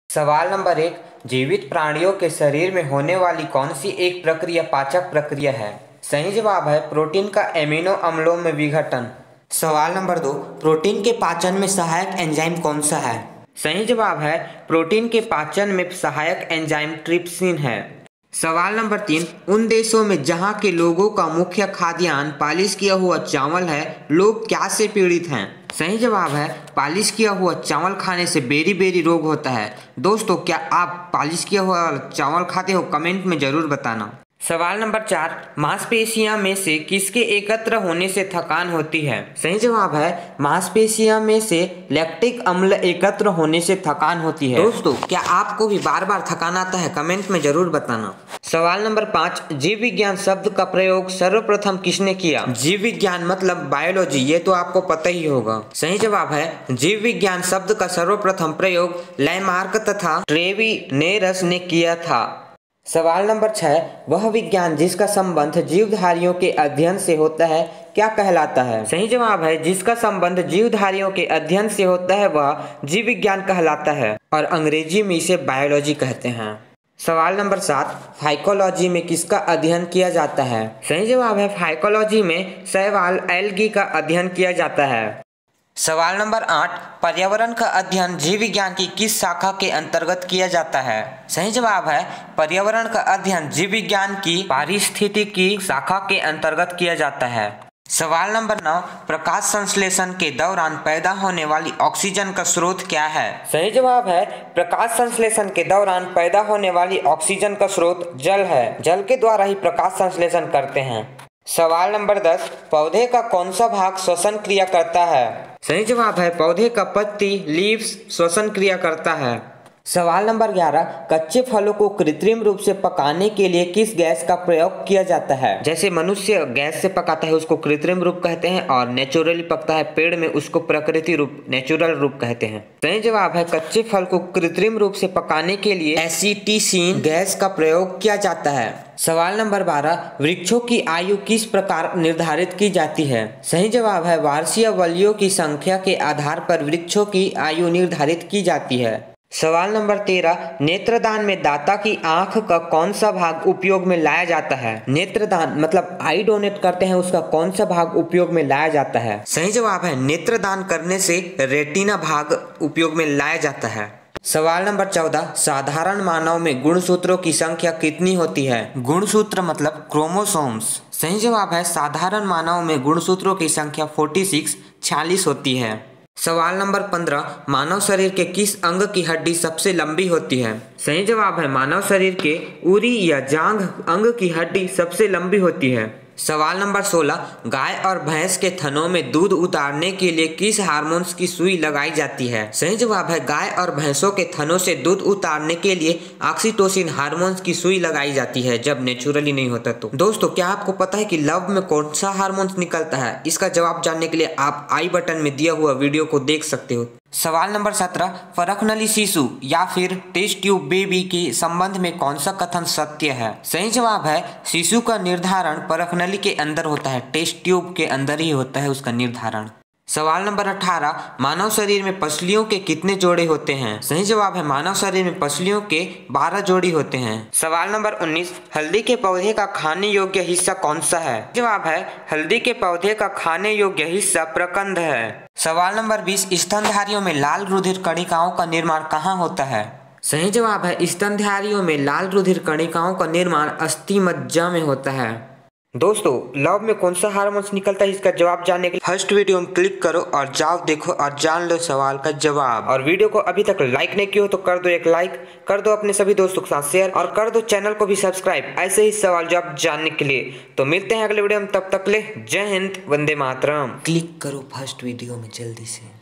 सवाल नंबर 1, जीवित प्राणियों के शरीर में होने वाली कौन सी एक प्रक्रिया पाचक प्रक्रिया है? सही जवाब है प्रोटीन का एमिनो अम्लों में विघटन। सवाल नंबर 2, प्रोटीन के पाचन में सहायक एंजाइम कौन सा है? सही जवाब है प्रोटीन के पाचन में सहायक एंजाइम ट्रिप्सिन है। सवाल नंबर 3, उन देशों में जहां के लोगों का मुख्य खाद्यान्न पालिश किया हुआ चावल है, लोग क्या से पीड़ित हैं? सही जवाब है पालिश किया हुआ चावल खाने से बेरी रोग होता है। दोस्तों, क्या आप पालिश किया हुआ चावल खाते हो? कमेंट में जरूर बताना। सवाल नंबर 4, मांसपेशियां में से किसके एकत्र होने से थकान होती है? सही जवाब है मांसपेशियां में से लैक्टिक अम्ल एकत्र होने से थकान होती है। दोस्तों, क्या आपको भी बार बार थकान आता है? कमेंट में जरूर बताना। सवाल नंबर 5, जीव विज्ञान शब्द का प्रयोग सर्वप्रथम किसने किया? जीव विज्ञान मतलब बायोलॉजी, ये तो आपको पता ही होगा। सही जवाब है जीव विज्ञान शब्द का सर्वप्रथम प्रयोग लैमार्क तथा ट्रेविनेरस ने किया था। सवाल नंबर 6, वह विज्ञान जिसका संबंध जीवधारियों के अध्ययन से होता है क्या कहलाता है? सही जवाब है जिसका संबंध जीवधारियों के अध्ययन से होता है वह जीव विज्ञान कहलाता है और अंग्रेजी में इसे बायोलॉजी कहते हैं। सवाल नंबर 7, फाइकोलॉजी में किसका अध्ययन किया जाता है? सही जवाब है फाइकोलॉजी में शैवाल एल्गी का अध्ययन किया जाता है। सवाल नंबर 8, पर्यावरण का अध्ययन जीव विज्ञान की किस शाखा के अंतर्गत किया जाता है? सही जवाब है पर्यावरण का अध्ययन जीव विज्ञान की पारिस्थितिकी शाखा के अंतर्गत किया जाता है। सवाल नंबर 9, प्रकाश संश्लेषण के दौरान पैदा होने वाली ऑक्सीजन का स्रोत क्या है? सही जवाब है प्रकाश संश्लेषण के दौरान पैदा होने वाली ऑक्सीजन का स्रोत जल है। जल के द्वारा ही प्रकाश संश्लेषण करते हैं। सवाल नंबर 10, पौधे का कौन सा भाग श्वसन क्रिया करता है? सही जवाब है पौधे का पत्ती लीव्स श्वसन क्रिया करता है। सवाल नंबर 11, कच्चे फलों को कृत्रिम रूप से पकाने के लिए किस गैस का प्रयोग किया जाता है? जैसे मनुष्य गैस से पकाता है उसको कृत्रिम रूप कहते हैं और नेचुरली पकता है पेड़ में उसको प्रकृति रूप नेचुरल रूप कहते हैं। सही जवाब है कच्चे फल को कृत्रिम रूप से पकाने के लिए एसिटिसिन गैस का प्रयोग किया जाता है। सवाल नंबर 12, वृक्षों की आयु किस प्रकार निर्धारित की जाती है? सही जवाब है वार्षिकवल्लियों की संख्या के आधार पर वृक्षों की आयु निर्धारित की जाती है। सवाल नंबर 13, नेत्रदान में दाता की आंख का कौन सा भाग उपयोग में लाया जाता है? नेत्रदान मतलब आई डोनेट करते हैं उसका कौन सा भाग उपयोग में लाया जाता है? सही जवाब है नेत्रदान करने से रेटिना भाग उपयोग में लाया जाता है। सवाल नंबर 14, साधारण मानव में गुणसूत्रों की संख्या कितनी होती है? गुणसूत्र मतलब क्रोमोसोम्स। सही जवाब है साधारण मानव में गुणसूत्रों की संख्या 46 होती है। सवाल नंबर 15, मानव शरीर के किस अंग की हड्डी सबसे लंबी होती है? सही जवाब है मानव शरीर के उरी या जांघ अंग की हड्डी सबसे लंबी होती है। सवाल नंबर 16, गाय और भैंस के थनों में दूध उतारने के लिए किस हार्मोन्स की सुई लगाई जाती है? सही जवाब है गाय और भैंसों के थनों से दूध उतारने के लिए ऑक्सीटोसिन हार्मोन्स की सुई लगाई जाती है जब नेचुरली नहीं होता तो। दोस्तों, क्या आपको पता है कि लव में कौन सा हार्मोन्स निकलता है? इसका जवाब जानने के लिए आप आई बटन में दिया हुआ वीडियो को देख सकते हो। सवाल नंबर 17, परखनली शिशु या फिर टेस्ट ट्यूब बेबी के संबंध में कौन सा कथन सत्य है? सही जवाब है शिशु का निर्धारण परखनली के अंदर होता है, टेस्ट ट्यूब के अंदर ही होता है उसका निर्धारण। सवाल नंबर 18, मानव शरीर में पसलियों के कितने जोड़े होते हैं? सही जवाब है मानव शरीर में पसलियों के 12 जोड़ी होते हैं। सवाल नंबर 19, हल्दी के पौधे का खाने योग्य हिस्सा कौन सा है? जवाब है हल्दी के पौधे का खाने योग्य हिस्सा प्रकंद है। सवाल नंबर 20, स्तनधारियों में लाल रुधिर कणिकाओं का निर्माण कहाँ होता है? सही जवाब है स्तनधारियों में लाल रुधिर कणिकाओं का निर्माण अस्थि मज्जा में होता है। दोस्तों, लव में कौन सा हार्मोन्स निकलता है इसका जवाब जानने के लिए फर्स्ट वीडियो में क्लिक करो और जाओ देखो और जान लो सवाल का जवाब। और वीडियो को अभी तक लाइक नहीं किया हो तो कर दो एक लाइक, कर दो अपने सभी दोस्तों के साथ शेयर और कर दो चैनल को भी सब्सक्राइब ऐसे ही सवाल जवाब जानने के लिए। तो मिलते हैं अगले वीडियो में, तब तक ले जय हिंद, वंदे मातरम। क्लिक करो फर्स्ट वीडियो में जल्दी से।